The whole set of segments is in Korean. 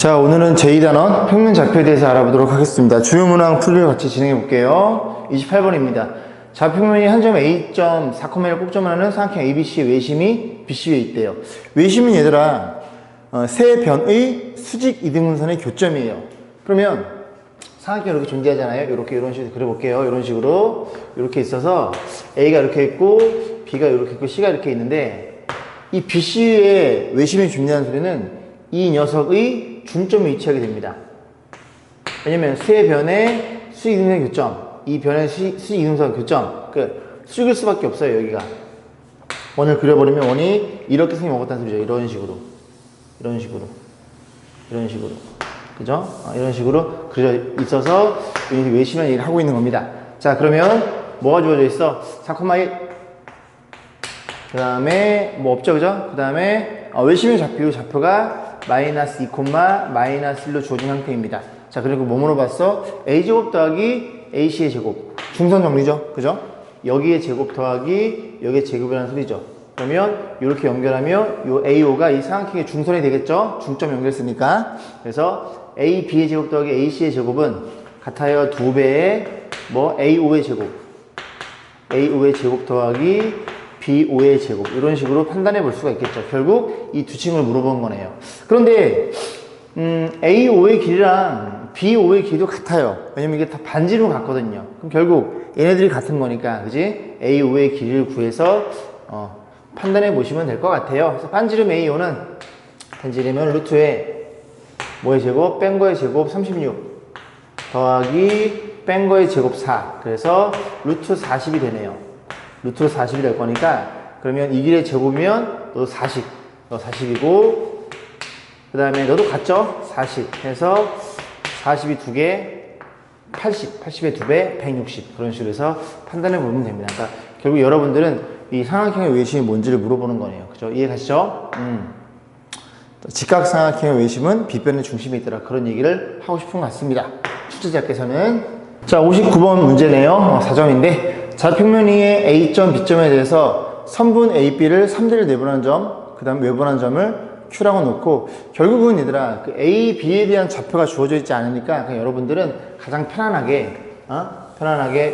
자, 오늘은 제2단원 평면좌표에 대해서 알아보도록 하겠습니다. 주요 문항 풀이를 같이 진행해 볼게요. 28번입니다. 좌표면이 한 점 A점 4,1을 꼭점을 하는 삼각형 ABC의 외심이 BC에 있대요. 외심은 얘들아 세 변의 수직 이등분선의 교점이에요. 그러면 삼각형이 이렇게 존재하잖아요. 이렇게 이런 식으로 그려볼게요. 이런 식으로 이렇게 있어서 A가 이렇게 있고 B가 이렇게 있고 C가 이렇게 있는데 이 BC의 외심이 존재하는 소리는 이 녀석의 중점에 위치하게 됩니다. 왜냐면 세 변의 수직이등분선의 교점, 이 변의 수직이등분선의 교점, 수직일 수밖에 없어요. 여기가 원을 그려버리면 원이 이렇게 생겨 먹었다는 소리죠. 이런 식으로, 그죠? 이런 식으로 그려져 있어서 외심을 얘기를 하고 있는 겁니다. 자, 그러면 뭐가 주어져 있어? 4,1. 그 다음에 뭐 없죠, 그죠? 그 다음에 외심의 좌표가 마이너스 2, 마이너스 1로 주어진 형태입니다. 자, 그리고 뭐 물어봤어? A제곱 더하기 AC의 제곱. 중선 정리죠, 그죠? 여기의 제곱 더하기 여기의 제곱이라는 소리죠. 그러면 이렇게 연결하면 요 AO가 이 삼각형의 중선이 되겠죠? 중점 연결했으니까. 그래서 AB의 제곱 더하기 AC의 제곱은 같아요. 2배의 A5의 제곱. A5의 제곱 더하기 B5의 제곱, 이런 식으로 판단해 볼 수가 있겠죠. 결국 이 두 층을 물어본 거네요. 그런데 A5의 길이랑 B5의 길이도 같아요. 왜냐면 이게 다 반지름 같거든요. 그럼 결국 얘네들이 같은 거니까, 그지? A5의 길이를 구해서 판단해 보시면 될 것 같아요. 그래서 반지름 A5는 반지름은 루트에 뭐의 제곱? 뺀 거의 제곱 36 더하기 뺀 거의 제곱 4. 그래서 루트 40이 되네요. 루트로 40이 될 거니까, 그러면 이 길의 제곱이면 너도 40, 너 40이고, 그 다음에 너도 같죠? 40 해서 40이 2개, 80의 2배, 160. 그런 식으로 해서 판단해 보면 됩니다. 그러니까 결국 여러분들은 이 삼각형의 외심이 뭔지를 물어보는 거네요. 그죠? 이해 가시죠? 직각삼각형의 외심은 빗변의 중심에 있더라. 그런 얘기를 하고 싶은 것 같습니다. 출제자께서는. 자, 59번 문제네요. 4점인데. 좌표면 위의 A점, B점에 대해서 선분 AB를 3대를 내분한 점, 그 다음 외분한 점을 Q라고 놓고, 결국은 얘들아, 그 A, B에 대한 좌표가 주어져 있지 않으니까, 그냥 여러분들은 가장 편안하게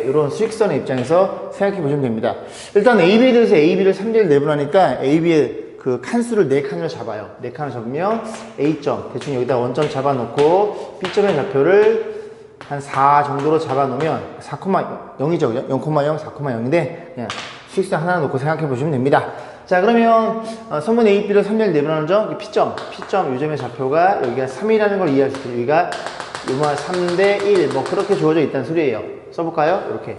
이런 수직선의 입장에서 생각해 보시면 됩니다. 일단 AB에 대해서 AB를 3대를 내분하니까 AB의 그 칸수를 4칸을 잡아요. 4칸을 잡으면 A점, 대충 여기다 원점 잡아놓고, B점의 좌표를 한 4 정도로 잡아놓으면 4,0이죠, 그죠? 0,0, 4,0인데 그냥 수직선 하나 놓고 생각해 보시면 됩니다. 자, 그러면 선분 AB를 3대를 내분하는 점, P점, 요 점의 좌표가 여기가 3이라는 걸 이해할 수 있어요. 여기가 3대 1, 그렇게 주어져 있다는 소리예요. 써볼까요? 이렇게.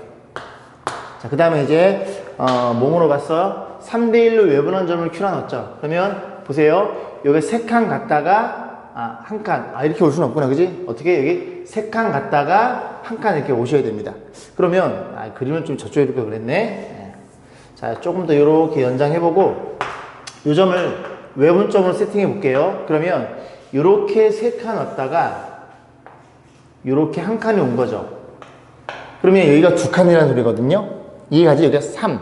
자, 그 다음에 이제 뭐 물어봤어? 3대 1로 외분한 점을 Q라 넣었죠. 그러면 보세요. 여기 3칸 갔다가 한 칸. 이렇게 올 수는 없구나. 그지? 어떻게 여기 3칸 갔다가 한 칸 이렇게 오셔야 됩니다. 그러면, 그림을 좀 저쪽에 이렇게 그랬네. 자, 조금 더 이렇게 연장해보고, 요 점을 외분점으로 세팅해 볼게요. 그러면, 요렇게 3칸 왔다가, 요렇게 한 칸이 온 거죠. 그러면 여기가 2칸이라는 소리거든요. 이해가지? 여기가 3.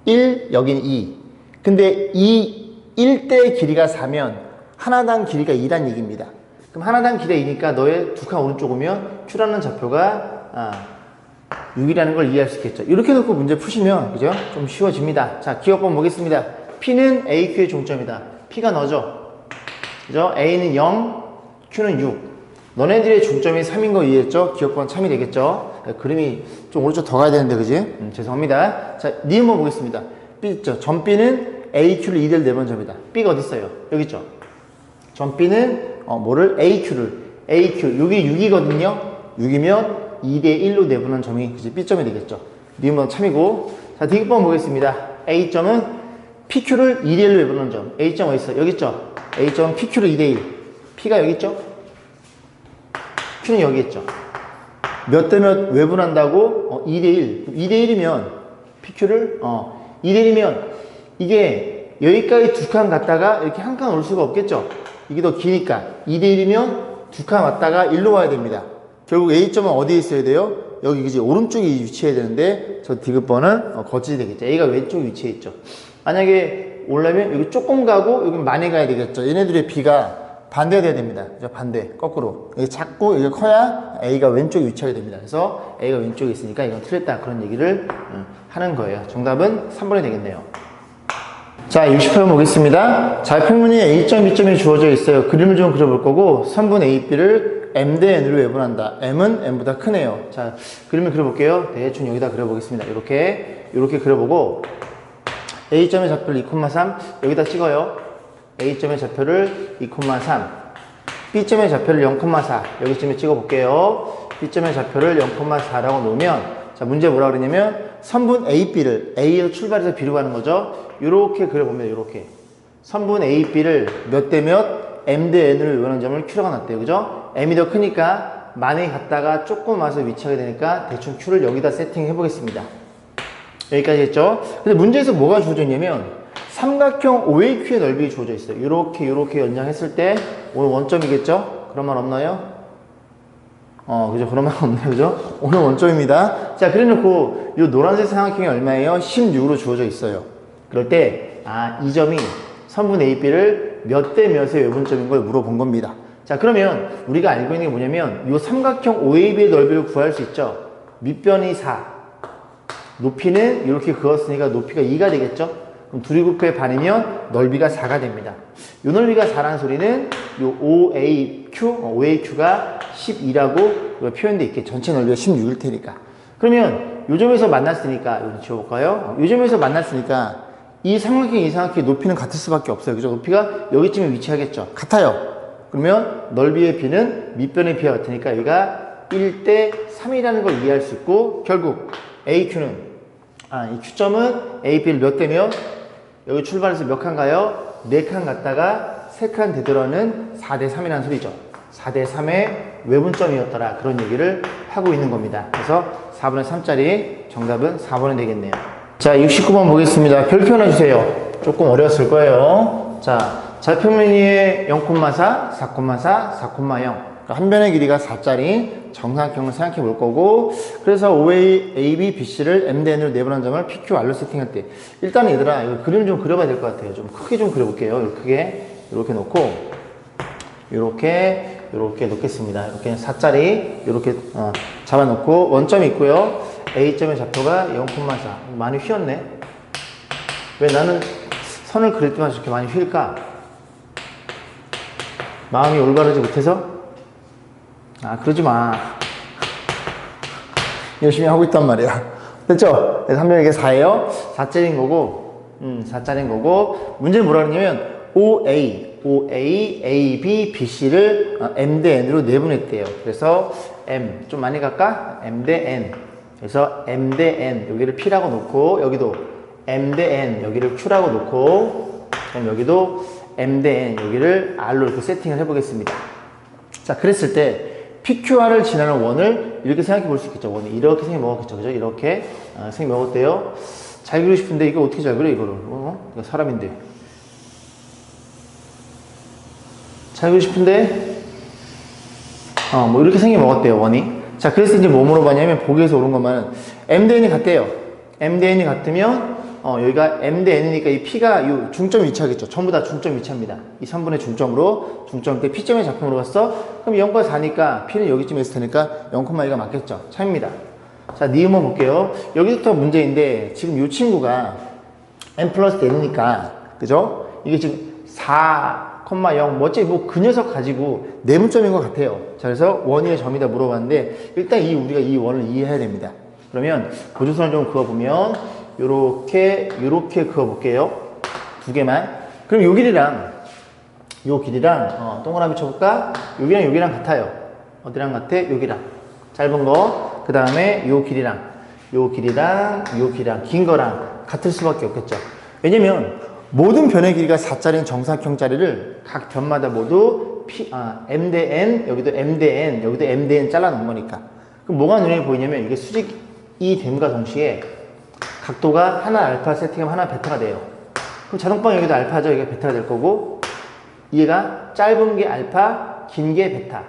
1, 여기는 2. 근데 이 1대의 길이가 4면, 하나당 길이가 2란 얘기입니다. 그럼 하나당 길이가 2니까 너의 2칸 오른쪽 오면 Q라는 좌표가 6이라는 걸 이해할 수 있겠죠. 이렇게 놓고 문제 푸시면, 그죠? 좀 쉬워집니다. 자, 기억법 보겠습니다. P는 AQ의 종점이다. P가 너죠? 그죠? A는 0, Q는 6. 너네들의 종점이 3인 거 이해했죠? 기억법은 참이 되겠죠? 그림이 좀 오른쪽 더 가야 되는데, 그지? 죄송합니다. 자, 니은 번 보겠습니다. B 있죠? 점 B는 AQ를 2대를 내번 점이다. B가 어디 있어요? 여기 있죠? 점 B는 AQ, 여기 6이거든요. 6이면 2대1로 내분한 점이 그치 B점이 되겠죠. 니은번 참이고. 자, D번 보겠습니다. A점은 PQ를 2대1로 내분한 점. A점 어디 있어? 여기 있죠. A점은 PQ를 2대1. P가 여기 있죠. Q는 여기 있죠. 몇 대 몇 외분한다고? 2대1. 2대1이면 PQ를 2대1이면 이게 여기까지 2칸 갔다가 이렇게 한 칸 올 수가 없겠죠. 이게 더 기니까 2대1이면 2칸 왔다가 1로 와야 됩니다. 결국 A점은 어디에 있어야 돼요? 여기 그지 오른쪽에 위치해야 되는데 저 디귿번은 거치이 되겠죠. A가 왼쪽 위치에 있죠. 만약에 오려면 여기 조금 가고 여기 많이 가야 되겠죠. 얘네들의 B가 반대가 돼야 됩니다. 그죠? 반대, 거꾸로. 이게 작고 이게 커야 A가 왼쪽에 위치하게 됩니다. 그래서 A가 왼쪽에 있으니까 이건 틀렸다. 그런 얘기를 하는 거예요. 정답은 3번이 되겠네요. 자, 60번 보겠습니다. 좌표면에 A점, B점이 주어져 있어요. 그림을 좀 그려볼 거고, 선분 A, B를 M 대 N으로 외분한다. M은 N보다 크네요. 자, 그림을 그려볼게요. 대충 여기다 그려보겠습니다. 이렇게 그려보고, A점의 좌표를 2,3, 여기다 찍어요. A점의 좌표를 2,3, B점의 좌표를 0,4, 여기쯤에 찍어볼게요. B점의 좌표를 0,4라고 놓으면, 자, 문제 뭐라 그러냐면, 선분 A, B를 A에서 출발해서 B로 가는 거죠. 요렇게 그려보면 요렇게. 선분 A, B를 몇 대 몇, M 대 N으로 외우는 점을 Q라고 놨대요. 그죠? M이 더 크니까 많이 갔다가 조금 와서 위치하게 되니까 대충 Q를 여기다 세팅해 보겠습니다. 여기까지 했죠? 근데 문제에서 뭐가 주어져 있냐면 삼각형 OAQ의 넓이 주어져 있어요. 요렇게 연장했을 때 오늘 원점이겠죠? 그런 말 없나요? 그죠? 그런 말 없네요. 그죠? 오늘 원점입니다. 자, 그래 놓고 요 노란색 삼각형이 얼마예요? 16으로 주어져 있어요. 그럴 때, 이 점이 선분 AB를 몇 대 몇의 외분점인 걸 물어본 겁니다. 자, 그러면 우리가 알고 있는 게 뭐냐면 요 삼각형 OAB의 넓이를 구할 수 있죠? 밑변이 4. 높이는 이렇게 그었으니까 높이가 2가 되겠죠? 그럼 둘이 곱해 반이면 넓이가 4가 됩니다. 요 넓이가 4라는 소리는 요 OAQ가 12라고 표현되어 있게 전체 넓이가 16일 테니까. 그러면 요 점에서 만났으니까, 여기 지워볼까요? 요 점에서 만났으니까 이 삼각형의 높이는 같을 수밖에 없어요. 그죠? 높이가 여기쯤에 위치하겠죠? 같아요. 그러면 넓이의 비는 밑변의 비와 같으니까 여기가 1대 3이라는 걸 이해할 수 있고, 결국 AQ는, 이 Q점은 AB를 몇 대 몇? 여기 출발해서 몇 칸가요? 4칸 갔다가 3칸 되돌아는 4대 3이라는 소리죠. 4대 3의 외분점이었더라. 그런 얘기를 하고 있는 겁니다. 그래서 4분의 3짜리 정답은 4번이 되겠네요. 자, 69번 보겠습니다. 별표 하나 주세요. 조금 어려웠을 거예요. 자, 좌표면 위에 0,4, 4,4, 4,0. 한 변의 길이가 4짜리 정사각형을 생각해 볼 거고, 그래서 OA, AB, BC를 M 대 N으로 내분한 점을 PQR로 세팅할 때, 일단 얘들아, 이거 그림 좀 그려봐야 될 것 같아요. 좀 크게 좀 그려볼게요. 크게. 이렇게 놓고, 이렇게 놓겠습니다. 이렇게 4짜리, 이렇게 잡아놓고, 원점이 있고요. A점의 좌표가 0,4. 많이 휘었네. 왜 나는 선을 그릴 때만 저렇게 많이 휠까? 마음이 올바르지 못해서? 그러지 마. 열심히 하고 있단 말이야. 됐죠? 그래서 한 명에게 4예요. 4짜리인 거고, 4짜리인 거고, 문제는 뭐라 그러냐면, OA, AB, BC를 M 대 N으로 내분했대요. 그래서 M, 좀 많이 갈까? M 대 N. 그래서 M 대 N, 여기를 P라고 놓고, 여기도 M 대 N, 여기를 Q라고 놓고, 그럼 여기도 M 대 N, 여기를 R로 이렇게 세팅을 해보겠습니다. 자, 그랬을 때, PQR을 지나는 원을 이렇게 생각해 볼 수 있겠죠. 원이 이렇게 생각해 먹었겠죠. 그죠? 이렇게 생각해 먹었대요. 잘 그리고 싶은데 이거 어떻게 잘 그려, 이거를? 이거 사람인데. 잘 그리고 싶은데, 뭐 이렇게 생각해 먹었대요, 원이. 자, 그래서 이제 뭐 물어봤냐면, 보기에서 오른 것만은 M 대 N이 같대요. M 대 N이 같으면, 여기가 M 대 N이니까 이 P가 이 중점 위치하겠죠. 전부 다 중점 위치합니다. 이 3분의 중점으로, 중점 때 P점의 작품으로 갔어? 그럼 0과 4니까 P는 여기쯤에 있을 테니까 0,2가 맞겠죠. 참입니다. 자, 니은만 볼게요. 여기부터 문제인데, 지금 이 친구가 M 플러스 N이니까, 그죠? 이게 지금 4,0, 뭐지? 뭐 그 녀석 가지고 내분점인 것 같아요. 자, 그래서 원위의 점이다 물어봤는데, 일단 우리가 이 원을 이해해야 됩니다. 그러면 보조선을 좀 그어보면, 요렇게 그어볼게요. 두 개만. 그럼 요 길이랑 동그라미 쳐볼까? 여기랑 같아요. 어디랑 같아? 여기랑. 짧은 거. 그 다음에 요 길이랑 긴 거랑 같을 수밖에 없겠죠. 왜냐면 모든 변의 길이가 4짜리인 정사각형짜리를 각 변마다 모두 M 대 N, 여기도 M 대 N, 여기도 M 대 N 잘라 놓은 거니까. 그럼 뭐가 눈에 보이냐면 이게 수직이 됨과 동시에 각도가 하나 알파 세팅하면 하나 베타가 돼요. 그럼 자동방 여기도 알파죠. 여기가 베타가 될 거고, 얘가 짧은 게 알파, 긴 게 베타.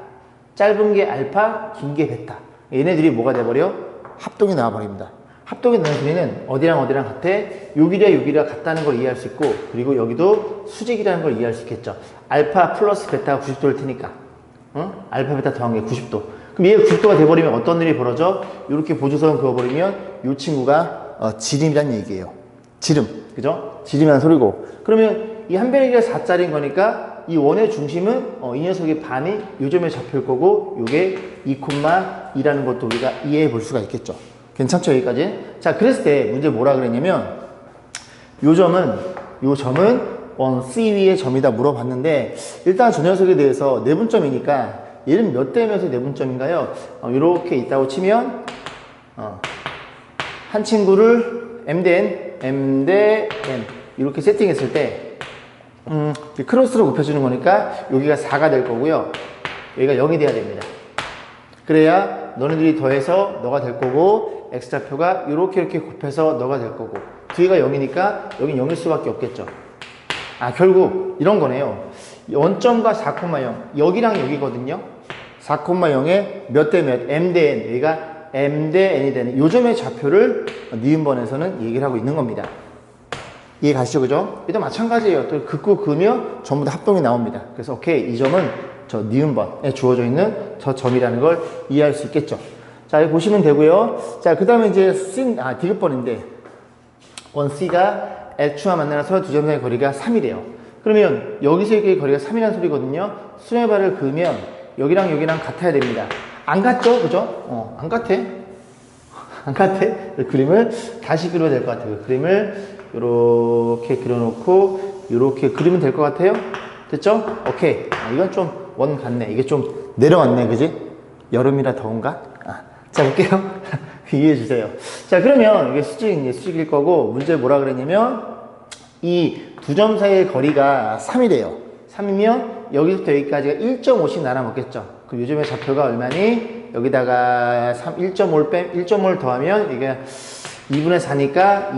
짧은 게 알파, 긴 게 베타. 얘네들이 뭐가 돼버려? 합동이 나와버립니다. 합동이 되는 소리는 어디랑 어디랑 같아? 요 길이와 요 길이가 같다는 걸 이해할 수 있고, 그리고 여기도 수직이라는 걸 이해할 수 있겠죠. 알파 플러스 베타가 90도일 테니까, 알파 베타 더한 게 90도. 그럼 얘가 90도가 돼버리면 어떤 일이 벌어져? 이렇게 보조선 그어버리면 이 친구가 지름이란 얘기예요. 지름, 그죠? 지름이라는 소리고. 그러면 이 한 변의 길이가 4짜리인 거니까 이 원의 중심은 이 녀석의 반이 요 점에 잡힐 거고, 요게 2,2라는 것도 우리가 이해해 볼 수가 있겠죠. 괜찮죠, 여기까지? 자, 그랬을 때 문제 뭐라 그랬냐면, 요 점은 원 C 위의 점이다 물어봤는데, 일단 저 녀석에 대해서 내분점이니까 얘는 몇 대 몇의 내분점인가요? 이렇게 있다고 치면 한 친구를 M 대 N 이렇게 세팅했을 때 크로스로 곱해주는 거니까 여기가 4가 될 거고요, 여기가 0이 돼야 됩니다. 그래야 너네들이 더해서 너가 될 거고, X좌표가 이렇게 곱해서 너가 될 거고, 뒤가 0이니까 여긴 0일 수밖에 없겠죠. 결국 이런 거네요. 원점과 4,0 여기랑 여기거든요. 4,0에 몇 대 몇, M 대 N, 여기가 M 대 N이 되는 요점의 좌표를 니은번에서는 얘기를 하고 있는 겁니다. 이해 가시죠, 그죠? 얘도 마찬가지예요. 또 긋고 그으며 전부 다 합동이 나옵니다. 그래서 오케이, 이 점은 저 니은번에 주어져 있는 저 점이라는 걸 이해할 수 있겠죠. 자, 여기 보시면 되고요. 자, 그 다음에 이제 디귿번인데, 원 C가 X와 만나는 서로 두 점 사이의 거리가 3이래요. 그러면 여기서 여기의 거리가 3이라는 소리거든요. 수렴의 발을 그으면 여기랑 여기랑 같아야 됩니다. 안 같죠? 그죠? 안 같아. 안 같아. 그림을 다시 그려야 될 것 같아요. 그림을 이렇게 그려놓고 이렇게 그리면 될 것 같아요. 됐죠? 오케이. 이건 좀 원 같네. 이게 좀 내려왔네. 그지? 여름이라 더운가? 자, 볼게요. 이해해 주세요. 자, 그러면 이게 수직일 거고, 문제 뭐라 그랬냐면, 이 두 점 사이의 거리가 3이래요. 3이면 여기부터 여기까지가 1.5씩 나눠 먹겠죠. 그럼 요즘의 좌표가 얼마니? 여기다가 1.5를 더하면 이게 2분의 4니까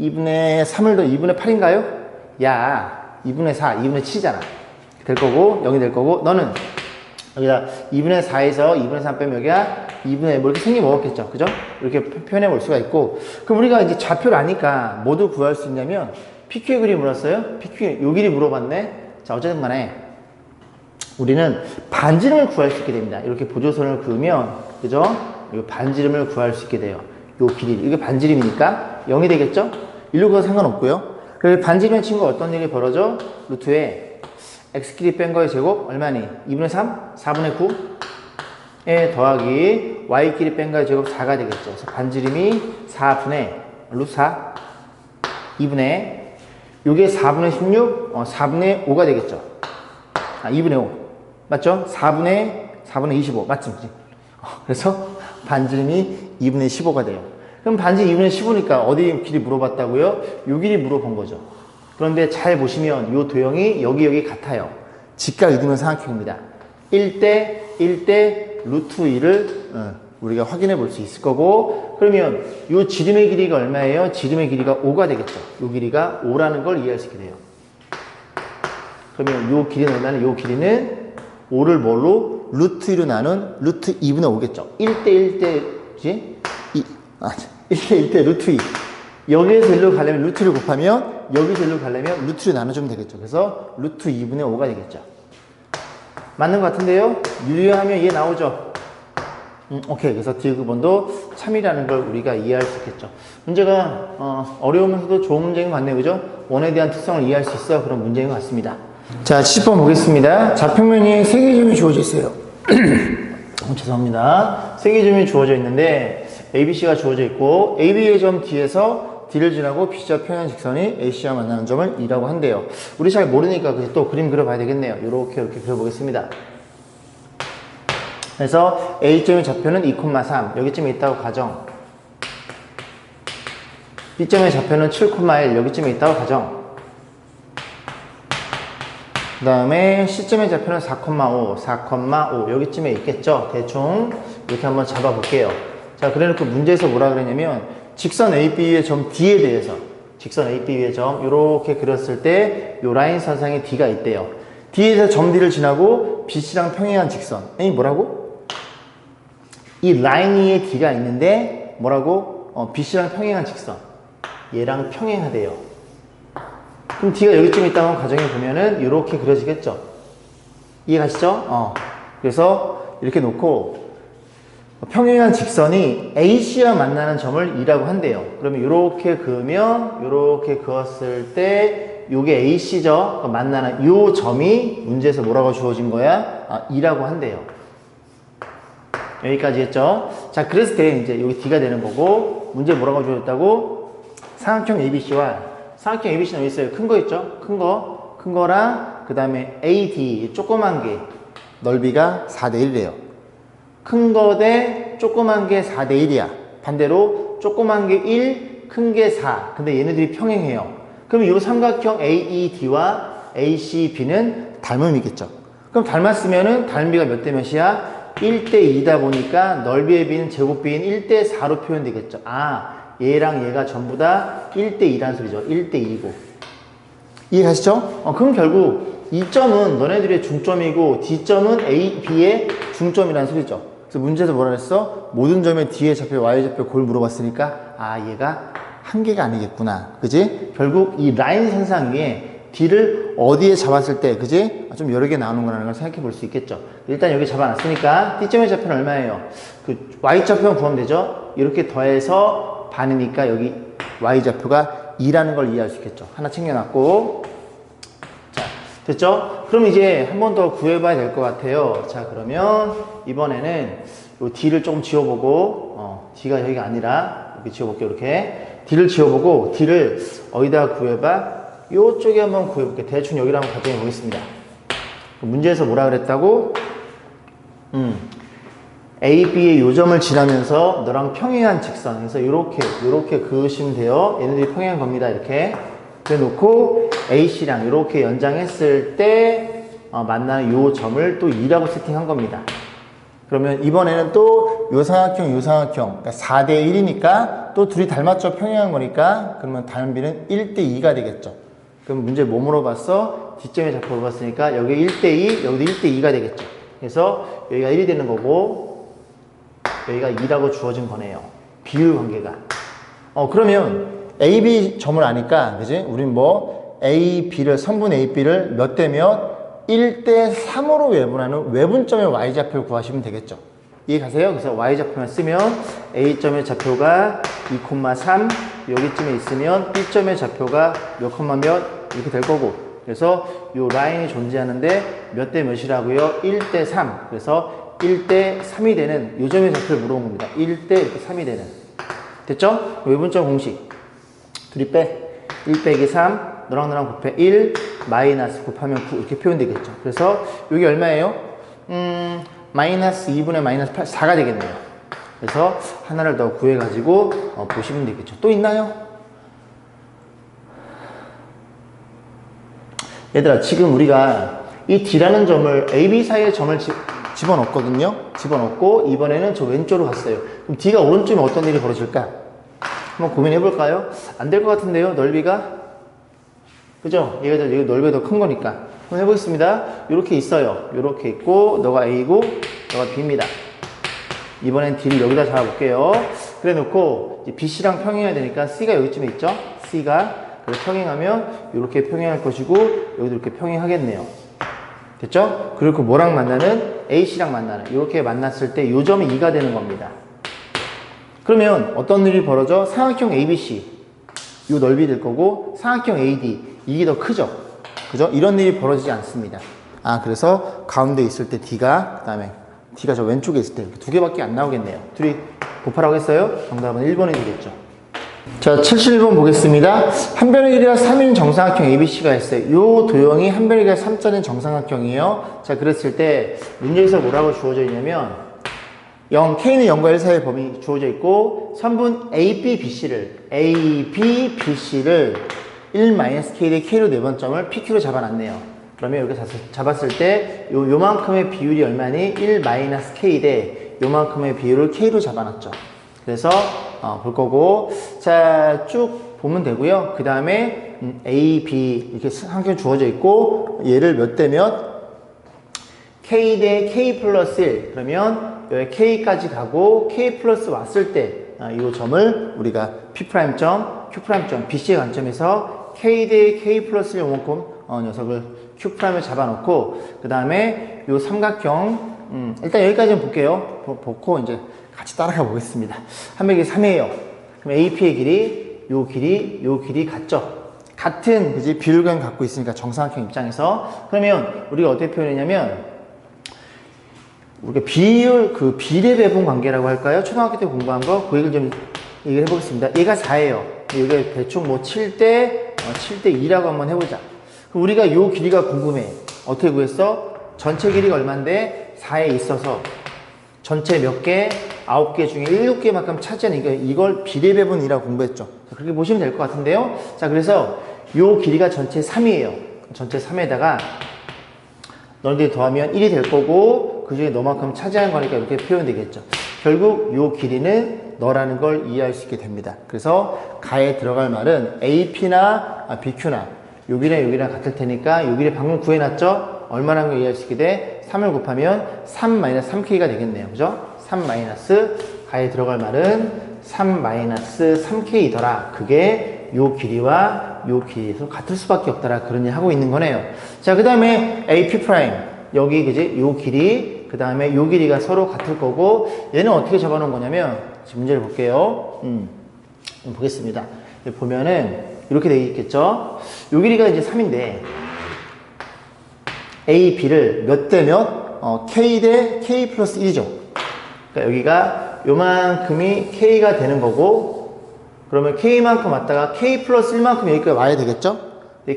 2분의 3을 더 2분의 8인가요? 야, 2분의 4, 2분의 7이잖아. 될 거고, 0이 될 거고, 너는 여기다 2분의 4에서 2분의 3 빼면 여기가 2분의 뭐 이렇게 생긴 먹었겠죠. 그죠? 이렇게 표현해 볼 수가 있고, 그럼 우리가 이제 좌표를 아니까 뭐도 구할 수 있냐면, PQ의 그림 물었어요? PQ, 요 길이 물어봤네? 자, 어쨌든 간에, 우리는 반지름을 구할 수 있게 됩니다. 이렇게 보조선을 그으면, 그죠? 이 반지름을 구할 수 있게 돼요. 요 길이. 이게 반지름이니까 0이 되겠죠? 일로 가도 상관없고요. 그래서 반지름의 친구가 어떤 일이 벌어져? 루트에 x끼리 뺀 거의 제곱 얼마니? 2분의 3? 4분의 9에 더하기 y끼리 뺀 거의 제곱 4가 되겠죠. 그래서 반지름이 4분의 루트 4 2분의 요게 4분의 16 4분의 5가 되겠죠. 2분의 5 맞죠? 4분의 25 맞지? 그래서 반지름이 2분의 15가 돼요. 그럼 반지름 2분의 15니까 어디 길이 물어봤다고요? 요 길이 물어본 거죠. 그런데 잘 보시면 이 도형이 여기 같아요. 직각 이등변 삼각형입니다. 1대 루트 2를 우리가 확인해 볼 수 있을 거고, 그러면 이 지름의 길이가 얼마예요? 지름의 길이가 5가 되겠죠. 이 길이가 5라는 걸 이해할 수 있게 돼요. 그러면 이 길이는 얼마나? 이 길이는 5를 뭘로? 루트 2로 나눈 루트 2분의 5겠죠. 1대 1대 루트 2. 여기에서 일로 가려면 루트를 곱하면, 여기서 일로 가려면 루트를 나눠주면 되겠죠. 그래서 루트 2분의 5가 되겠죠. 맞는 것 같은데요? 유리하면 얘 나오죠. 오케이. 그래서 디귿번도 참이라는 걸 우리가 이해할 수 있겠죠. 문제가 어려우면서도 좋은 문제인 것 같네요. 그죠? 원에 대한 특성을 이해할 수 있어. 그런 문제인 것 같습니다. 자, 70번 보겠습니다. 좌평면이 3개 점이 주어져 있어요. 죄송합니다. 3개 점이 주어져 있는데 ABC가 주어져 있고, AB의 점 뒤에서 D를 지나고 B자 평행 직선이 AC와 만나는 점을 E라고 한대요. 우리 잘 모르니까 또 그림 그려봐야 되겠네요. 이렇게 그려보겠습니다. 그래서 A점의 좌표는 2,3 여기쯤에 있다고 가정, B점의 좌표는 7,1 여기쯤에 있다고 가정, 그 다음에 C점의 좌표는 4,5 여기쯤에 있겠죠. 대충 이렇게 한번 잡아볼게요. 자, 그래놓고 문제에서 뭐라 그랬냐면, 직선 AB의 점 D에 대해서, 직선 AB의 점 이렇게 그렸을 때 요 라인 선상에 D가 있대요. D에서 점 D를 지나고 BC랑 평행한 직선, 이 뭐라고? 이 라인 위에 D가 있는데 뭐라고? BC랑 평행한 직선. 얘랑 평행하대요. 그럼 D가 여기쯤 있다고 가정해 보면은 이렇게 그려지겠죠? 이해 가시죠? 그래서 이렇게 놓고 평행한 직선이 AC와 만나는 점을 E라고 한대요. 그러면 이렇게 그으면 이렇게 그었을 때 이게 AC죠? 만나는 이 점이 문제에서 뭐라고 주어진 거야? E라고 한대요. 여기까지 했죠? 자, 그랬을 때 이제 여기 D가 되는 거고, 문제 뭐라고 주어졌다고? 삼각형 ABC와 삼각형 ABC는 여기 있어요. 큰 거 있죠? 큰 거랑 그 다음에 AD 조그만 게 넓이가 4대1이래요. 큰 거 대 조그만 게 4대1이야. 반대로 조그만 게 1, 큰 게 4. 근데 얘네들이 평행해요. 그럼 이 삼각형 AED와 ACB는 닮음이겠죠. 그럼 닮았으면은 닮비가 몇 대 몇이야? 1대2다 보니까 넓이의 비는 제곱비인 1대4로 표현되겠죠. 얘랑 얘가 전부 다 1대2라는 소리죠. 1대2고. 이해 가시죠? 그럼 결국 이 점은 너네들의 중점이고 D점은 A, B의 중점이라는 소리죠. 그래서 문제에서 뭐라 그랬어? 모든 점의 D의 좌표, Y의 좌표 골 물어봤으니까 얘가 한 개가 아니겠구나. 그지? 결국 이 라인 선상 위에 D를 어디에 잡았을 때, 그지? 좀 여러 개 나오는 거라는 걸 생각해 볼 수 있겠죠. 일단 여기 잡아놨으니까 D점의 좌표는 얼마예요? 그 Y좌표만 구하면 되죠? 이렇게 더해서 반이니까 여기 Y좌표가 2라는 걸 이해할 수 있겠죠. 하나 챙겨놨고. 자, 됐죠? 그럼 이제 한 번 더 구해봐야 될 것 같아요. 자, 그러면 이번에는 요 D를 조금 지워보고, D가 여기가 아니라 이렇게 지워볼게요. 이렇게. D를 지워보고, D를 어디다가 구해봐? 요쪽에 한번 구해볼게요. 대충 여기를 한번 가정해 보겠습니다. 문제에서 뭐라 그랬다고? A, B의 요점을 지나면서 너랑 평행한 직선. 그래서 요렇게 그으시면 돼요. 얘네들이 평행한 겁니다. 이렇게. 그래 놓고 AC랑 이렇게 연장했을 때 만나는 요 점을 또 2라고 세팅한 겁니다. 그러면 이번에는 또 요 삼각형, 그러니까 4대1이니까 또 둘이 닮았죠? 평행한 거니까. 그러면 닮비는 1대2가 되겠죠. 그럼 문제 뭐 물어봤어? D점의 좌표 물어봤으니까 여기 1대2, 여기도 1대2가 되겠죠. 그래서 여기가 1이 되는 거고 여기가 2라고 주어진 거네요. 비율 관계가. 그러면 A, B 점을 아니까, 그지? 우린 뭐 A, B를, 선분 A, B를 몇 대 몇? 1대3으로 외분하는 외분점의 Y좌표를 구하시면 되겠죠. 이해 가세요? 그래서 Y좌표만 쓰면 A점의 좌표가 2,3 여기쯤에 있으면 B점의 좌표가 몇 콤마 몇 이렇게 될 거고, 그래서 이 라인이 존재하는데 몇 대 몇이라고요? 1대3. 그래서 1대3이 되는 요 점의 좌표를 물어본 겁니다. 1대3이 되는. 됐죠? 외분점 공식. 둘이 빼. 1 빼기 3, 너랑 나랑 곱해 1, 마이너스 곱하면 9 이렇게 표현되겠죠. 그래서 여기 얼마예요? 마이너스 2분의 마이너스 8, 4가 되겠네요. 그래서 하나를 더 구해가지고 보시면 되겠죠. 또 있나요? 얘들아, 지금 우리가 이 D라는 점을 AB 사이에 점을 집어넣었거든요. 집어넣고 이번에는 저 왼쪽으로 갔어요. 그럼 D가 오른쪽이면 어떤 일이 벌어질까? 한번 고민해 볼까요? 안 될 것 같은데요, 넓이가? 그죠? 얘가 여기 넓이가 더 큰 거니까. 한번 해보겠습니다. 이렇게 있어요. 이렇게 있고, 너가 A고, 너가 B입니다. 이번엔 D를 여기다 잡아볼게요. 그래 놓고, 이제 BC랑 평행해야 되니까 C가 여기쯤에 있죠? C가. 그래서 평행하면 이렇게 평행할 것이고, 여기도 이렇게 평행하겠네요. 됐죠? 그리고 뭐랑 만나는? AC랑 만나는. 이렇게 만났을 때 이 점이 2가 되는 겁니다. 그러면 어떤 일이 벌어져? 삼각형 ABC. 이 넓이 될 거고, 삼각형 AD. 이게 더 크죠? 그죠? 이런 일이 벌어지지 않습니다. 그래서 가운데 있을 때 D가, 그 다음에 D가 저 왼쪽에 있을 때 이렇게 두 개밖에 안 나오겠네요. 둘이 곱하라고 했어요? 정답은 1번이 되겠죠. 자, 71번 보겠습니다. 한 변의 길이가 3인 정삼각형 ABC가 있어요. 이 도형이 한 변의 길이가 3짜리인 정삼각형이에요. 자, 그랬을 때 문제에서 뭐라고 주어져 있냐면 0, K는 0과 1 사이의 범위 주어져 있고 선분 AB, BC를 1-K 대 K로 4번 점을 PQ로 잡아놨네요. 그러면 이렇게 잡았을 때 요만큼의 비율이 얼마니? 1-K 대 요만큼의 비율을 K로 잡아놨죠. 그래서 볼 거고, 자, 쭉 보면 되고요. 그 다음에 A, B 이렇게 삼각형 주어져 있고 얘를 몇 대 몇? K 대 K 플러스 1. 그러면 여기 K까지 가고 K 플러스 왔을 때 이 점을 우리가 P'점, Q'점, BC의 관점에서 K 대 K 플러스 1 요만큼 녀석을 Q'을 잡아놓고 그 다음에 이 삼각형 일단 여기까지는 볼게요. 보고 이제 같이 따라가 보겠습니다. 한백이 3이에요. 그럼 AP의 길이, 요 길이 같죠? 같은 그지 비율감 갖고 있으니까 정사각형 입장에서 그러면 우리가 어떻게 표현했냐면 우리가 비례 배분 관계라고 할까요? 초등학교 때 공부한 거 그 얘기를 좀 얘기를 해보겠습니다. 얘가 4예요. 이게 대충 뭐 7대 2라고 한번 해보자. 그럼 우리가 요 길이가 궁금해. 어떻게 구했어? 전체 길이가 얼마인데 4에 있어서 전체 몇 개? 9개 중에 7개만큼 차지하는 이걸 비례 배분이라고 공부했죠. 그렇게 보시면 될 것 같은데요. 자, 그래서 요 길이가 전체 3이에요. 전체 3에다가 너희들이 더하면 1이 될 거고 그 중에 너만큼 차지하는 거니까 이렇게 표현되겠죠. 결국 요 길이는 너라는 걸 이해할 수 있게 됩니다. 그래서 가에 들어갈 말은 AP나 BQ나 여기랑 같을 테니까 여기를 방금 구해놨죠? 얼마라는 걸 이해할 수 있게 돼? 3을 곱하면 3-3K가 되겠네요. 그죠? 3- 가에 들어갈 말은 3-3K이더라. 그게 요 길이와 요 길이에서 같을 수밖에 없더라. 그런 일 하고 있는 거네요. 자, 그 다음에 AP 프라임. 여기, 그지? 요 길이, 그 다음에 요 길이가 서로 같을 거고, 얘는 어떻게 잡아놓은 거냐면, 지금 문제를 볼게요. 보겠습니다. 보면은, 이렇게 되어 있겠죠? 요 길이가 이제 3인데, A, B를 몇 대 몇? K 대 K 플러스 1이죠. 그러니까 여기가 요만큼이 K가 되는 거고, 그러면 K만큼 왔다가 K 플러스 1만큼 여기까지 와야 되겠죠?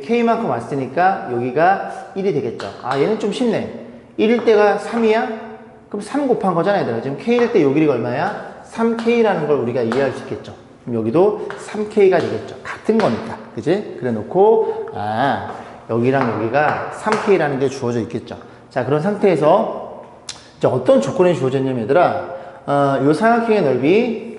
K만큼 왔으니까 여기가 1이 되겠죠. 아, 얘는 좀 쉽네. 1일 때가 3이야? 그럼 3 곱한 거잖아, 얘들아. 지금 K일 때 요 길이가 얼마야? 3K라는 걸 우리가 이해할 수 있겠죠. 그럼 여기도 3K가 되겠죠. 같은 거니까. 그지? 그래 놓고, 아, 여기랑 여기가 3K라는 게 주어져 있겠죠. 자, 그런 상태에서 이제 어떤 조건이 주어졌냐면, 얘들아. 요 삼각형의 넓이,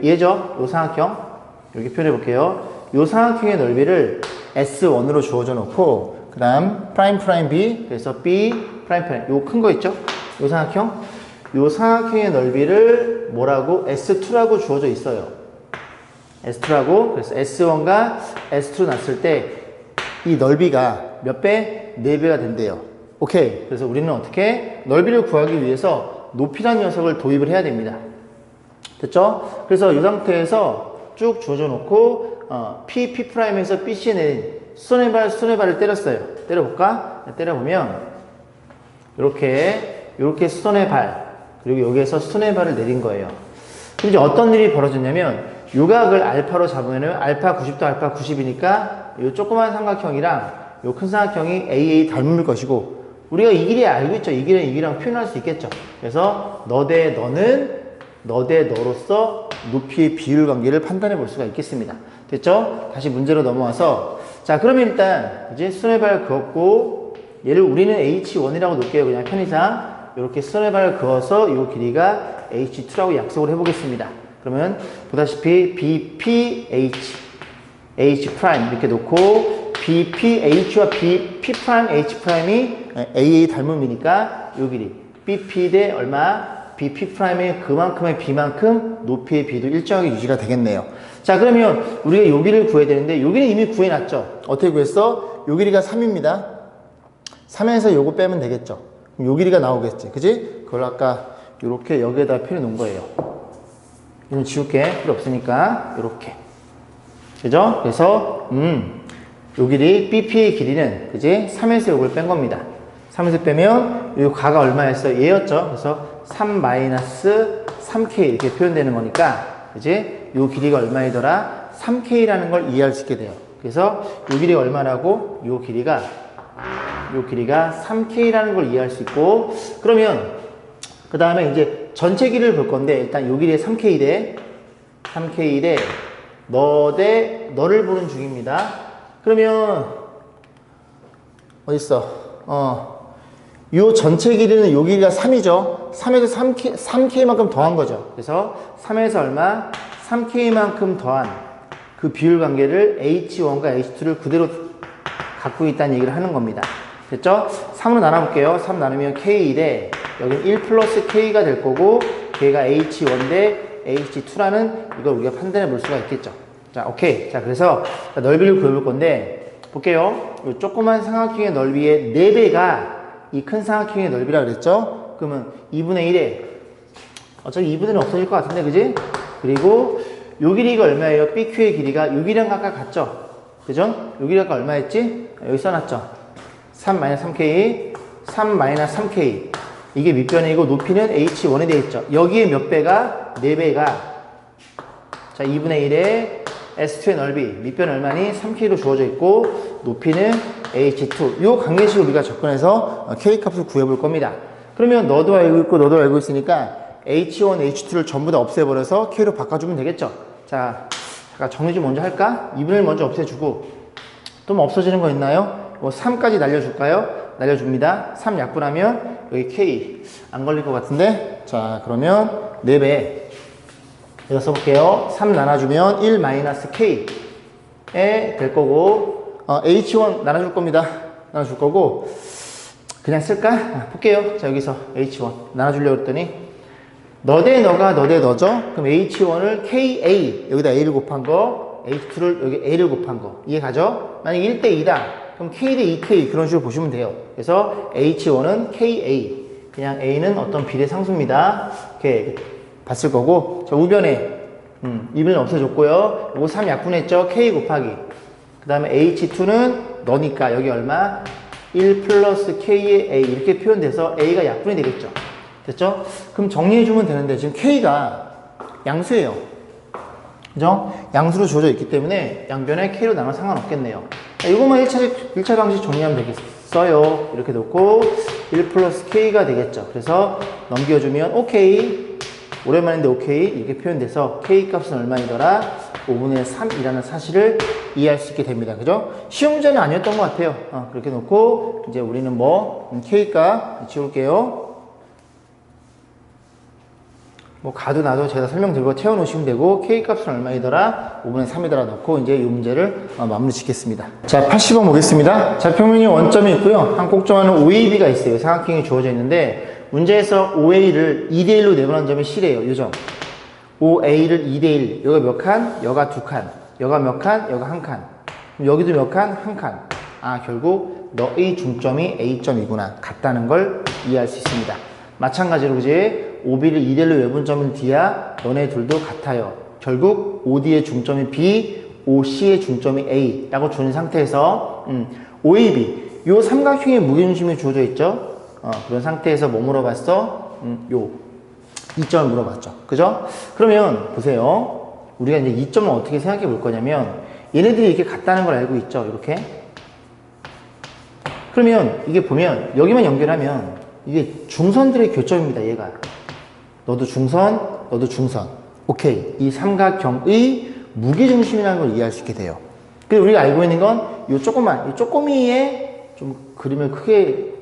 얘죠? 요 삼각형. 여기 표현해 볼게요. 요 삼각형의 넓이를 S1으로 주어져 놓고, 그 다음, 프라임 B, 그래서 B, 프라임. 요 큰 거 있죠? 요 삼각형. 요 삼각형의 넓이를 뭐라고? S2라고 주어져 있어요. S2라고. 그래서 S1과 S2로 놨을 때, 이 넓이가 몇 배? 4배가 된대요. 오케이. 그래서 우리는 어떻게? 넓이를 구하기 위해서 높이란 녀석을 도입을 해야 됩니다. 됐죠? 그래서 이 상태에서 쭉 주어져 놓고 P'에서 BC에 내린 수선의 발을 때렸어요. 때려볼까? 때려보면 이렇게 수선의 발 그리고 여기에서 수선의 발을 내린 거예요. 그럼 이제 어떤 일이 벌어졌냐면 요각을 알파로 잡으면 알파 90도 알파 90이니까 요 조그만 삼각형이랑 요 큰 삼각형이 AA 닮을 것이고 우리가 이 길이 알고 있죠. 이 길은 이 길이랑 표현할 수 있겠죠. 그래서 너 대 너는 너 대 너로서 높이의 비율 관계를 판단해 볼 수가 있겠습니다. 됐죠? 다시 문제로 넘어와서 자 그러면 일단 이제 수선의 발 그었고 얘를 우리는 H1이라고 놓을게요. 그냥 편의상 이렇게 수선의 발을 그어서 이 길이가 H2라고 약속을 해보겠습니다. 그러면 보다시피 BPH H' 이렇게 놓고 BPH와 BP'H'이 AA 닮음이니까 요 길이 BP 대 얼마? BP'의 그만큼의 B만큼 높이의 B도 일정하게 유지가 되겠네요. 자 그러면 우리가 요 길이를 구해야 되는데 요 길이는 이미 구해놨죠. 어떻게 구했어? 요 길이가 3입니다. 3에서 요거 빼면 되겠죠. 그럼 요 길이가 나오겠지. 그지? 그걸 아까 요렇게 여기에다 표현해 놓은 거예요. 이건 지울게. 필요 없으니까 요렇게. 그죠? 그래서 요 길이 BP의 길이는 그지? 3에서 요걸 뺀 겁니다. 3에서 빼면 요 가가 얼마였어요? 얘였죠. 그래서 3-3K 이렇게 표현되는 거니까 그지? 요 길이가 얼마이더라? 3K라는 걸 이해할 수 있게 돼요. 그래서 요 길이가 얼마라고? 요 길이가 3K라는 걸 이해할 수 있고 그러면 그 다음에 이제 전체 길이를 볼 건데 일단 요 길이의 3K 대 너 대 너를 보는 중입니다. 그러면 어딨어? 요 전체 길이는 요 길이가 3이죠. 3에서 3K만큼 더한 거죠. 그래서 3에서 얼마? 3K만큼 더한 그 비율 관계를 H1과 H2를 그대로 갖고 있다는 얘기를 하는 겁니다. 됐죠? 3으로 나눠볼게요. 3 나누면 K 대 여기 1 플러스 K가 될 거고 걔가 H1 대 H2라는 이걸 우리가 판단해 볼 수가 있겠죠. 자, 오케이. 자, 그래서 넓이를 구해볼 건데, 볼게요. 이 조그만 삼각형의 넓이의 4배가 이 큰 삼각형의 넓이라 그랬죠? 그러면 2분의 1에, 어차피 2분의 1은 없어질 것 같은데, 그지? 그리고 요 길이가 얼마예요? BQ의 길이가 요 길이랑 아까 같죠? 그죠? 요 길이가 얼마였지? 여기 써놨죠? 3-3K, 3-3K. 이게 밑변이고 높이는 H1이 되어있죠. 여기에 몇 배가? 4배가. 자, 2분의 1에 S2의 넓이. 밑변 얼마니? 3K로 주어져 있고 높이는 H2. 요 관계식을 우리가 접근해서 K 값을 구해볼 겁니다. 그러면 너도 알고 있고 너도 알고 있으니까 H1, H2를 전부 다 없애버려서 K로 바꿔주면 되겠죠. 자, 잠깐 정리 좀 먼저 할까? 2분의 1 먼저 없애주고 또 뭐 없어지는 거 있나요? 뭐 3까지 날려줄까요? 날려줍니다. 3 약분하면 여기 K 안 걸릴 것 같은데, 자 그러면 4배 이거 써볼게요. 3 나눠주면 1-K에 될 거고, H1 나눠줄 겁니다. 나눠줄 거고, 그냥 쓸까? 볼게요. 자 여기서 H1 나눠주려고 했더니 너 대 너가 너 대 너죠? 그럼 H1을 KA 여기다 A를 곱한 거, H2를 여기 A를 곱한 거 이해 가죠? 만약 1대2다 그럼 K 대 2K 그런 식으로 보시면 돼요. 그래서 H1은 KA, 그냥 A는 어떤 비례 상수입니다. 이렇게 봤을 거고, 자 우변에 2분의 없애줬고요. 요거 3 약분했죠? K 곱하기 그 다음에 H2는 너니까 여기 얼마? 1 플러스 K의 A 이렇게 표현돼서 A가 약분이 되겠죠. 됐죠? 그럼 정리해주면 되는데 지금 K가 양수예요. 그죠? 양수로 주어져 있기 때문에 양변에 K로 나눠 상관없겠네요. 이것만 1차 방식 정리하면 되겠어요. 이렇게 놓고 1 플러스 K가 되겠죠. 그래서 넘겨주면 오케이. 오랜만인데 오케이. 이렇게 표현돼서 K 값은 얼마이더라? 5분의 3이라는 사실을 이해할 수 있게 됩니다. 그죠? 시험 문제는 아니었던 것 같아요. 그렇게 놓고 이제 우리는 뭐 K 값 지울게요. 뭐 가도 나도 제가 설명드리고 채워놓으시면 되고, K 값은 얼마이더라? 5분의 3이더라 넣고 이제 이 문제를 마무리 짓겠습니다. 자, 80번 보겠습니다. 좌평면이 원점이 있고요. 한 꼭정하는 OAB가 있어요. 삼각형이 주어져 있는데 문제에서 OA를 2대1로 내보낸 점이 C래요. 요 점. OA를 2대1. 여기가 몇 칸? 여가 2칸. 여가 몇 칸? 여가 1칸. 여기도 몇 칸? 1칸. 아, 결국 너의 중점이 A점이구나. 같다는 걸 이해할 수 있습니다. 마찬가지로 그지? OB를 2대1로 외분 점인 D야 너네 둘도 같아요. 결국 OD의 중점이 B, OC의 중점이 A 라고 주는 상태에서 OAB 요 삼각형의 무게중심이 주어져 있죠. 그런 상태에서 뭐 물어봤어? 요 이점을 물어봤죠. 그죠? 그러면 보세요. 우리가 이제 이점을 어떻게 생각해 볼 거냐면 얘네들이 이렇게 같다는 걸 알고 있죠. 이렇게. 그러면 이게 보면 여기만 연결하면 이게 중선들의 교점입니다. 얘가. 너도 중선, 너도 중선. 오케이. 이 삼각형의 무게중심이라는 걸 이해할 수 있게 돼요. 그리고 우리가 알고 있는 건 요 조그만, 이 쪼꼬미에 좀 그림을 크게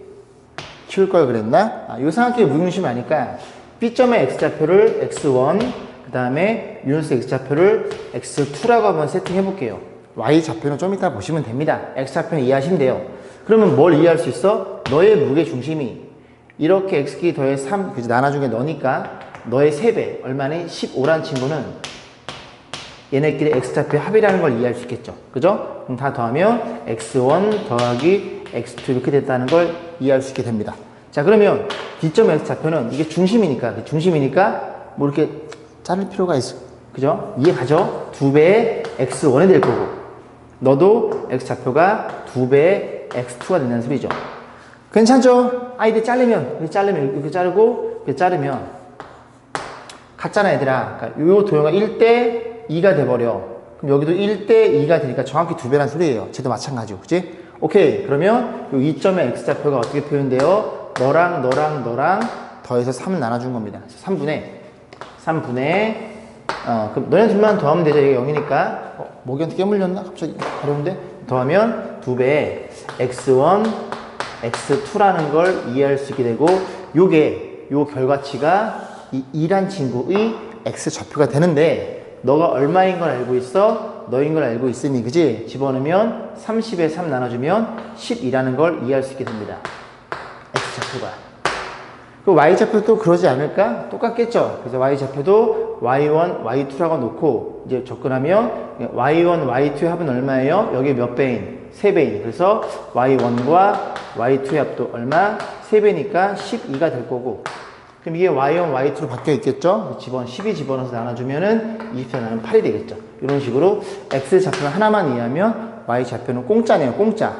키울 걸 그랬나? 요 삼각형의 무게중심이 아니까 B점의 X좌표를 X1, 그 다음에 유니스 X좌표를 X2라고 한번 세팅해 볼게요. Y좌표는 좀 이따 보시면 됩니다. X좌표는 이해하시면 돼요. 그러면 뭘 이해할 수 있어? 너의 무게중심이 이렇게 X끼리 더해 3, 그지? 나눠준 게 너니까 너의 3배, 얼마니? 15란 친구는 얘네끼리 X좌표의 합이라는 걸 이해할 수 있겠죠. 그죠? 그럼 다 더하면 X1 더하기 X2 이렇게 됐다는 걸 이해할 수 있게 됩니다. 자, 그러면 D점 X좌표는 이게 중심이니까 뭐 이렇게 자를 필요가 있어. 그죠? 이해 가죠? 2배의 X1이 될 거고 너도 X좌표가 2배의 X2가 된다는 소리죠. 괜찮죠? 이렇게 자르면 이렇게 자르고 이렇게 자르면 같잖아 얘들아. 그러니까 요 도형가 1대 2가 돼버려. 그럼 여기도 1대 2가 되니까 정확히 2배란 소리예요. 쟤도 마찬가지고, 그치? 오케이. 그러면 요 2점의 X좌표가 어떻게 표현돼요? 너랑 더해서 3을 나눠준 겁니다. 3분의 그럼 너네 둘만 더하면 되죠. 얘가 0이니까 목이한테 깨물렸나? 갑자기 어려운데? 더하면 2배의 X1 X2라는 걸 이해할 수 있게 되고, 요 결과치가 이 2란 친구의 X좌표가 되는데, 너가 얼마인 걸 알고 있어? 너인 걸 알고 있으니, 그지? 집어넣으면 30에 3 나눠주면 12라는 걸 이해할 수 있게 됩니다. X좌표가. 그 y좌표도 또 그러지 않을까? 똑같겠죠. 그래서 y좌표도 y1, y2라고 놓고 이제 접근하면 y1, y2의 합은 얼마예요? 여기 몇 배인? 3배인. 그래서 y1과 y2의 합도 얼마? 3배니까 12가 될 거고. 그럼 이게 y1, y2로 바뀌어 있겠죠? 12 집어넣어서 나눠주면은 24 나누면 8이 되겠죠. 이런 식으로 x 좌표는 하나만 이해하면 y 좌표는 공짜네요. 공짜.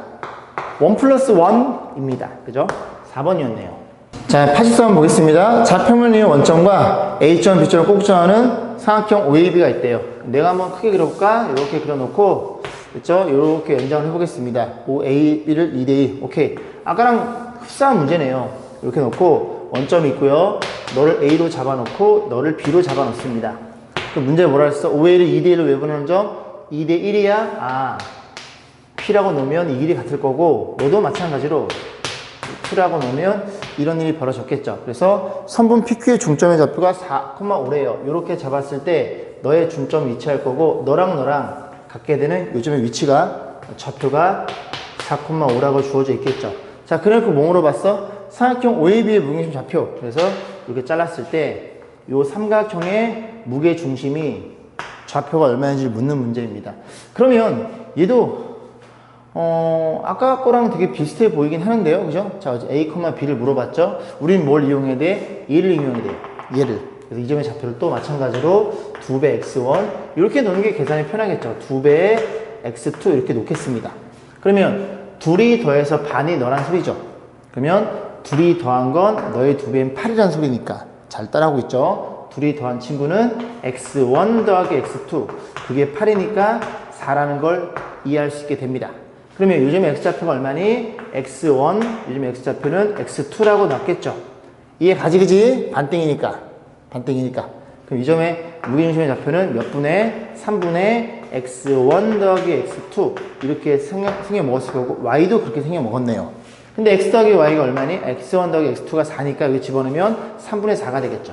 1 플러스 1입니다. 그죠? 4번이었네요. 자, 80번 보겠습니다. 좌표면의 원점과 A점, B점을 꼭 정하는 삼각형 OAB가 있대요. 내가 한번 크게 그려볼까? 이렇게 그려놓고, 그렇죠? 이렇게 연장을 해보겠습니다. OAB를 2대2. 오케이. 아까랑 흡사한 문제네요. 이렇게 놓고 원점이 있고요. 너를 A로 잡아놓고 너를 B로 잡아놓습니다. 그 문제 뭐라 했어? OA를 2대1로 왜 보내는 점? 2대1이야? 아, P라고 놓으면 이 길이 같을 거고, 너도 마찬가지로 2라고 놓으면 이런 일이 벌어졌겠죠. 그래서 선분 PQ의 중점의 좌표가 4,5래요. 이렇게 잡았을 때 너의 중점 위치할 거고, 너랑 같게 되는 요즘의 위치가 좌표가 4,5라고 주어져 있겠죠. 자, 그러니까 뭐 물어봤어? 삼각형 OAB의 무게중심 좌표. 그래서 이렇게 잘랐을 때 이 삼각형의 무게중심이 좌표가 얼마인지 묻는 문제입니다. 그러면 얘도 아까 거랑 되게 비슷해 보이긴 하는데요. 그죠? 자, A, B를 물어봤죠? 우린 뭘 이용해야 돼? 얘를 이용해야 돼요. 얘를. 그래서 이 점의 좌표를 또 마찬가지로 2배 x1 이렇게 놓는 게 계산이 편하겠죠. 2배의 x2 이렇게 놓겠습니다. 그러면 둘이 더해서 반이 너란 소리죠. 그러면 둘이 더한 건 너의 2배인 8이란 소리니까 잘 따라하고 있죠. 둘이 더한 친구는 x1 더하기 x2 그게 8이니까 4라는 걸 이해할 수 있게 됩니다. 그러면 요즘 x좌표가 얼마니? x1, 요즘 x좌표는 x2라고 놨겠죠. 이해 가지, 그지? 반땡이니까. 그럼 이 점의 무게중심의 좌표는 몇 분의? 3분의 x1 더하기 x2 이렇게 생겨 먹었을 거고, y도 그렇게 생겨 먹었네요. 근데 x 더하기 y가 얼마니? x1 더하기 x2가 4니까 여기 집어넣으면 3분의 4가 되겠죠.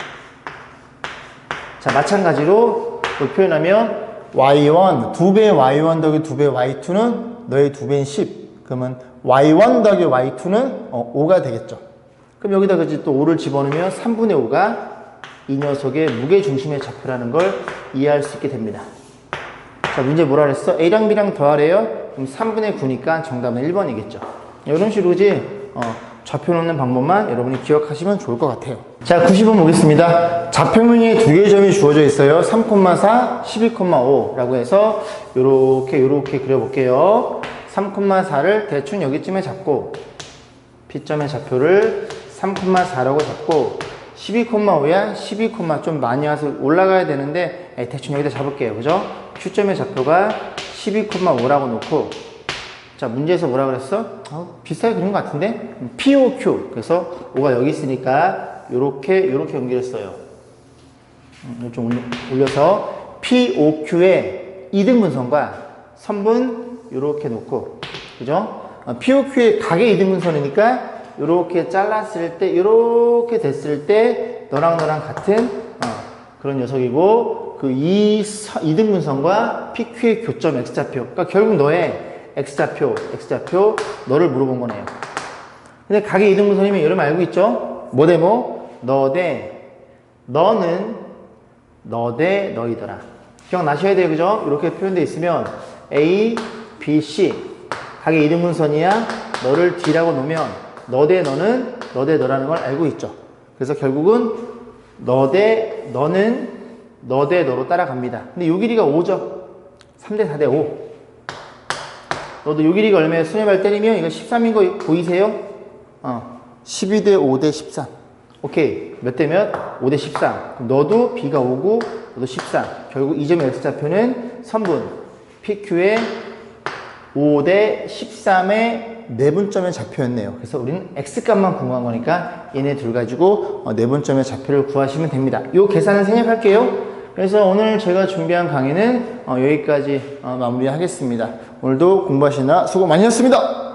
자, 마찬가지로 표현하면 y1, 2배 y1 더하기 2배 y2는 너의 2배인 10. 그러면 y1 더하기 y2는 5가 되겠죠. 그럼 여기다 그지 또 5를 집어넣으면 3분의 5가 이 녀석의 무게중심의 좌표라는 걸 이해할 수 있게 됩니다. 자, 문제 뭐라 그랬어? A랑 B랑 더하래요? 그럼 3분의 9니까 정답은 1번이겠죠. 이런 식으로 그지 좌표 놓는 방법만 여러분이 기억하시면 좋을 것 같아요. 자, 90번 보겠습니다. 좌표면에 두 개의 점이 주어져 있어요. 3,4, 12,5라고 해서 요렇게 그려볼게요. 3,4를 대충 여기쯤에 잡고 P점의 좌표를 3,4라고 잡고 12,5야 12, 좀 많이 와서 올라가야 되는데 대충 여기다 잡을게요. 그죠? Q점의 좌표가 12,5라고 놓고, 자, 문제에서 뭐라 그랬어? 비슷하게 그린 것 같은데? POQ. 그래서 5가 여기 있으니까 요렇게 연결했어요. 좀 올려서 POQ의 이등분선과 선분 요렇게 놓고, 그죠? POQ의 각의 이등분선이니까 요렇게 잘랐을 때, 요렇게 됐을 때 너랑 같은 그런 녀석이고, 그 이등분선과 PQ의 교점 X좌표. 그러니까 결국 너의 X좌표, 너를 물어본 거네요. 근데 각의 이등분선이면 여러분 알고 있죠? 뭐 대 뭐? 너 대 너는 너 대 너이더라. 기억나셔야 돼요. 그죠? 이렇게 표현되어 있으면 A, B, C 각의 이등분선이야. 너를 D라고 놓으면 너 대 너는 너 대 너라는 걸 알고 있죠. 그래서 결국은 너 대 너는 너 대 너로 따라갑니다. 근데 요 길이가 5죠. 3대 4대 5. 너도 요 길이가 얼마예요? 수뇌발 때리면 이거 13인 거 보이세요? 12대 5대 13. 오케이. 몇 대 몇? 5대 13. 너도 B가 5고 너도 13. 결국 이 점의 X좌표는 선분 PQ의 5대 13의 내분점의 좌표였네요. 그래서 우리는 X값만 궁금한 거니까 얘네 둘 가지고 내분점의 좌표를 구하시면 됩니다. 요 계산은 생략할게요. 그래서 오늘 제가 준비한 강의는 여기까지 마무리하겠습니다. 오늘도 공부하시느라 수고 많이 하셨습니다.